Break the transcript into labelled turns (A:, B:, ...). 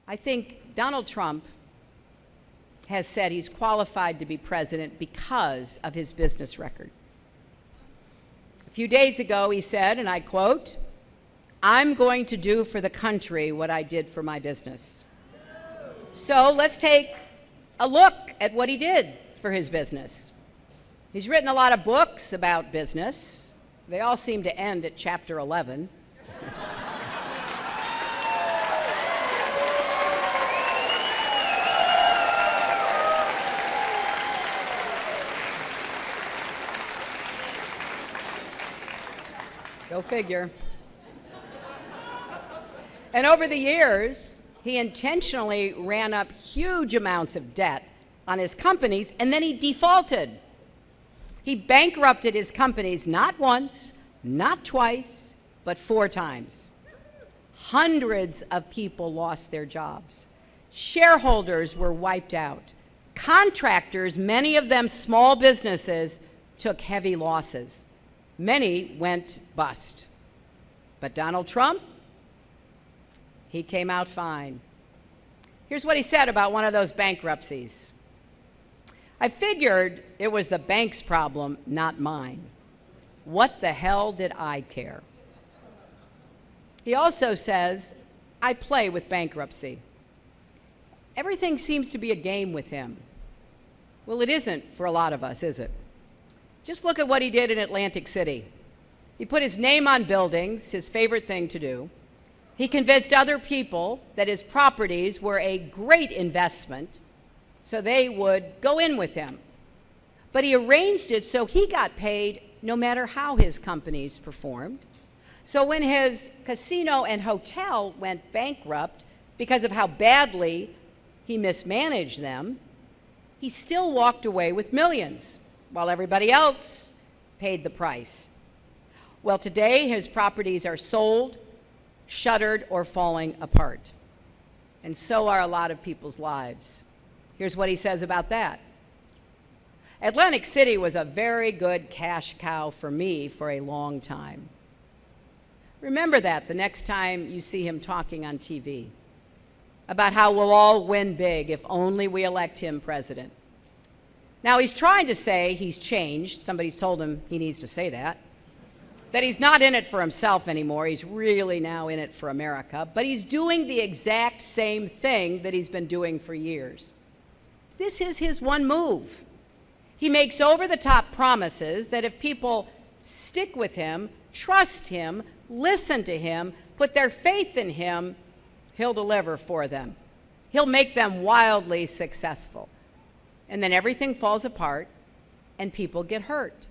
A: I think Donald Trump has said he's qualified to be president because of his business record. A few days ago, he said, and I quote, "I'm going to do for the country what I did for my business." So let's take a look at what he did for his business. He's written a lot of books about business. They all seem to end at chapter 11. Go figure. And over the years, he intentionally ran up huge amounts of debt on his companies, and then he defaulted. He bankrupted his companies not once, not twice, but 4 times. Hundreds of people lost their jobs. Shareholders were wiped out. Contractors, many of them small businesses, took heavy losses. Many went bust. But Donald Trump, he came out fine. Here's what he said about one of those bankruptcies. "I figured it was the bank's problem, not mine. What the hell did I care?" He also says, "I play with bankruptcy. Everything seems to be a game with him." Well, it isn't for a lot of us, is it? Just look at what he did in Atlantic City. He put his name on buildings, his favorite thing to do. He convinced other people that his properties were a great investment, so they would go in with him. But he arranged it so he got paid no matter how his companies performed. So when his casino and hotel went bankrupt because of how badly he mismanaged them, he still walked away with millions, while everybody else paid the price. Well, today his properties are sold, shuttered, or falling apart. And so are a lot of people's lives. Here's what he says about that. "Atlantic City was a very good cash cow for me for a long time." Remember that the next time you see him talking on TV about how we'll all win big if only we elect him president. Now, he's trying to say he's changed. Somebody's told him he needs to say that he's not in it for himself anymore. He's really now in it for America. But he's doing the exact same thing that he's been doing for years. This is his one move. He makes over-the-top promises that if people stick with him, trust him, listen to him, put their faith in him, he'll deliver for them. He'll make them wildly successful. And then everything falls apart and people get hurt.